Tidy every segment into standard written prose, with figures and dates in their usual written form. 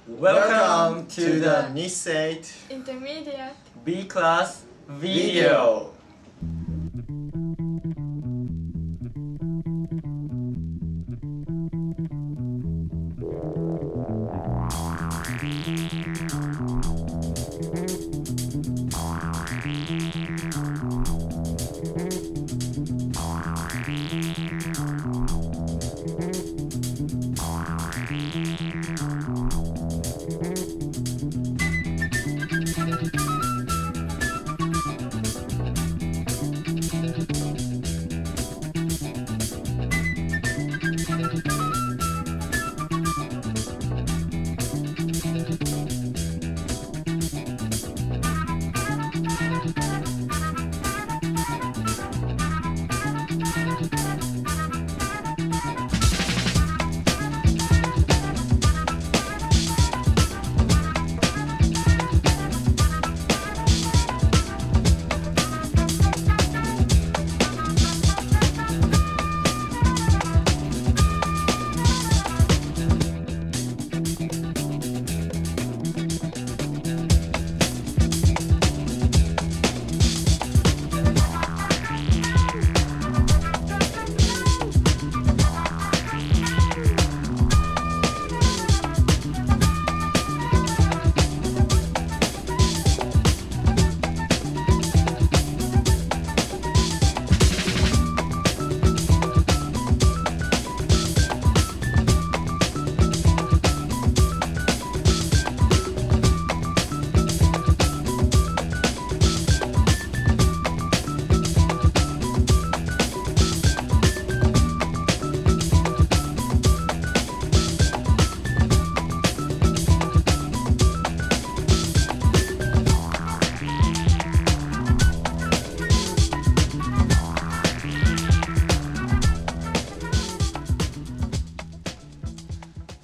Welcome to the nissait Intermediate B class video.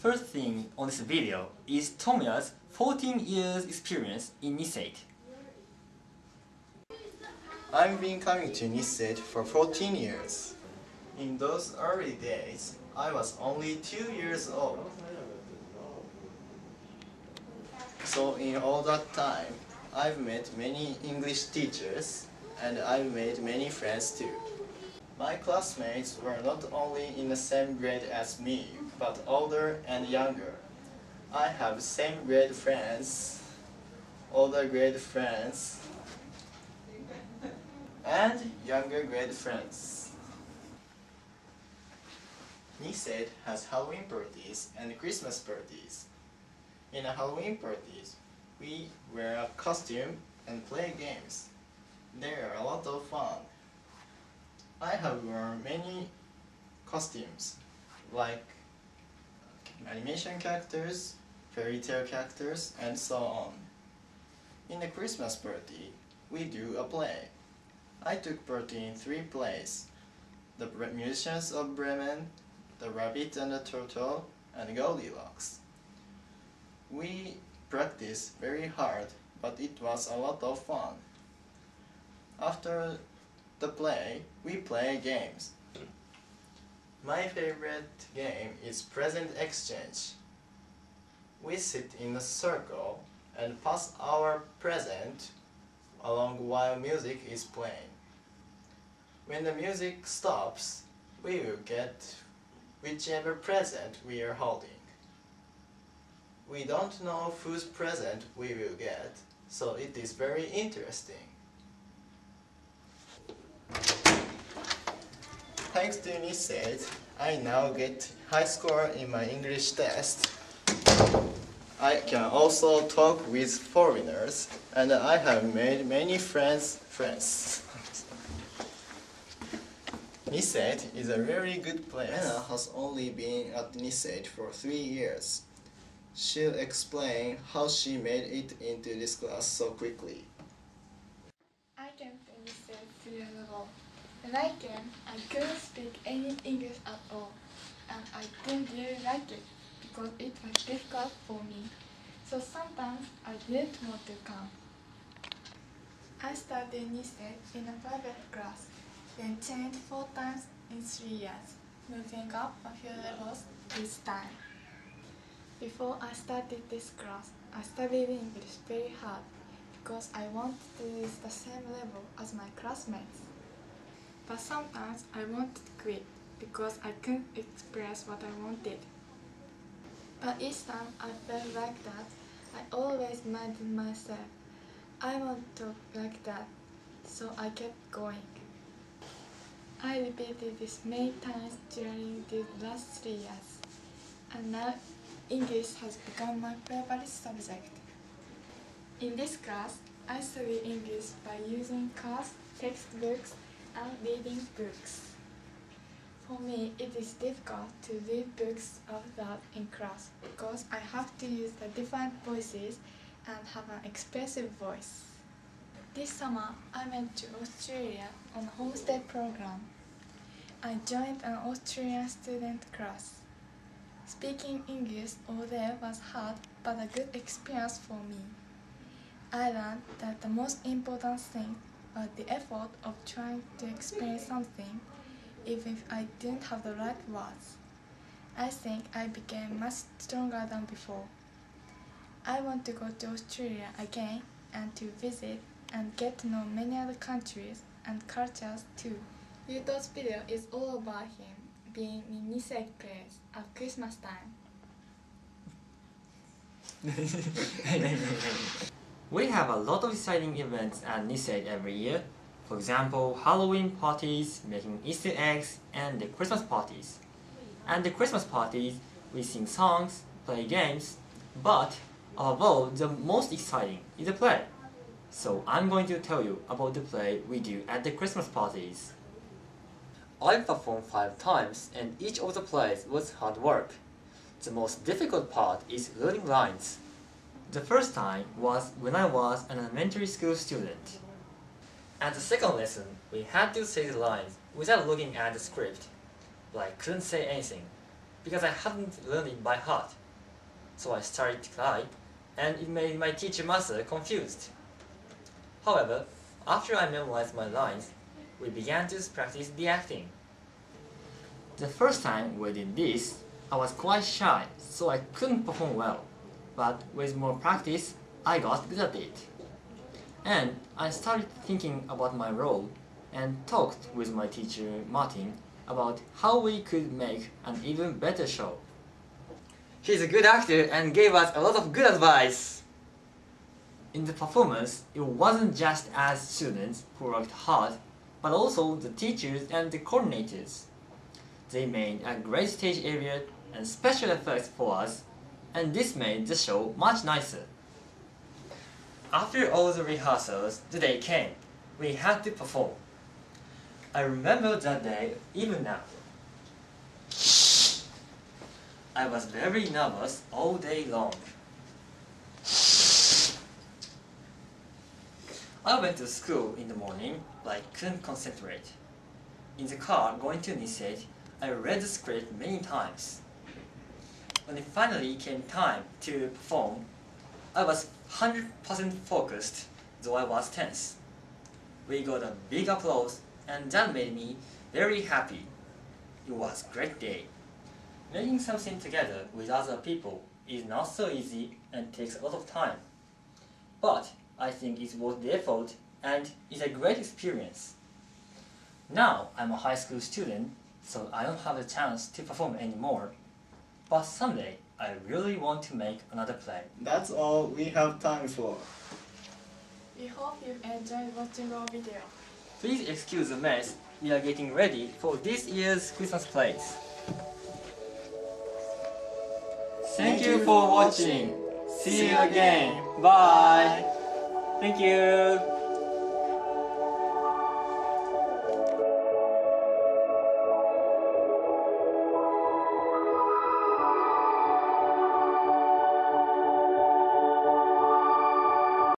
First thing on this video is Tomoya's 14 years experience in nissait. I've been coming to nissait for 14 years. In those early days, I was only 2 years old. So in all that time, I've met many English teachers and I've made many friends too. My classmates were not only in the same grade as me, but older and younger. I have same grade friends, older grade friends, and younger grade friends. Nissait has Halloween parties and Christmas parties. In the Halloween parties, we wear a costume and play games. They are a lot of fun. I have worn many costumes, like animation characters, fairy tale characters, and so on. In the Christmas party, we do a play. I took part in 3 plays: The Musicians of Bremen, The Rabbit and the Turtle, and Goldilocks. We practiced very hard, but it was a lot of fun. After the play, we play games. My favorite game is present exchange. We sit in a circle and pass our present along while music is playing. When the music stops, we will get whichever present we are holding. We don't know whose present we will get, so it is very interesting. Thanks to nissait, I now get high score in my English test. I can also talk with foreigners, and I have made many friends. Nissait is a very good place. Anna has only been at nissait for 3 years. She'll explain how she made it into this class so quickly. I came to nissait 3 years ago. When I came, I couldn't speak any English at all, and I didn't really like it because it was difficult for me. So sometimes I didn't want to come. I studied nissait in a private class, then changed 4 times in 3 years. moving up a few levels each time. Before I started this class, I studied English very hard because I wanted to reach the same level as my classmates. But sometimes I wanted to quit because I couldn't express what I wanted. But each time I felt like that, I always reminded myself, I want to talk like that, so I kept going. I repeated this many times during these last 3 years, and now English has become my favorite subject. In this class, I study English by using cards, textbooks, and reading books. For me, it is difficult to read books out loud in class because I have to use the different voices and have an expressive voice. This summer, I went to Australia on a homestay program. I joined an Australian student class. Speaking English all day was hard but a good experience for me. I learned that the most important thing was the effort of trying to explain something even if I didn't have the right words. I think I became much stronger than before. I want to go to Australia again and to visit and get to know many other countries and cultures too. Yuto's video is all about him being in nissait place at Christmas time. We have a lot of exciting events at nissait every year. For example, Halloween parties, making Easter eggs, and the Christmas parties. At the Christmas parties, we sing songs, play games, but above all, the most exciting is the play. So I'm going to tell you about the play we do at the Christmas parties. I performed 5 times, and each of the plays was hard work. The most difficult part is learning lines. The first time was when I was an elementary school student. At the second lesson, we had to say the lines without looking at the script, but I couldn't say anything because I hadn't learned it by heart. So I started to cry, and it made my teacher master confused. However, after I memorized my lines, we began to practice the acting. The first time we did this, I was quite shy, so I couldn't perform well. But with more practice, I got good at it. And I started thinking about my role and talked with my teacher Martin about how we could make an even better show. He's a good actor and gave us a lot of good advice. In the performance, it wasn't just us students who worked hard, but also the teachers and the coordinators. They made a great stage area and special effects for us, and this made the show much nicer. After all the rehearsals, the day came. We had to perform. I remember that day even now. I was very nervous all day long. I went to school in the morning, but I couldn't concentrate. In the car going to nissait, I read the script many times. When it finally came time to perform, I was 100% focused, though I was tense. We got a big applause, and that made me very happy. It was a great day. Making something together with other people is not so easy and takes a lot of time. But I think it's worth the effort and it's a great experience. Now I'm a high school student, so I don't have the chance to perform anymore. But someday I really want to make another play. That's all we have time for. We hope you enjoyed watching our video. Please excuse the mess. We are getting ready for this year's Christmas plays. Thank you for watching. See you again. Bye. Thank you.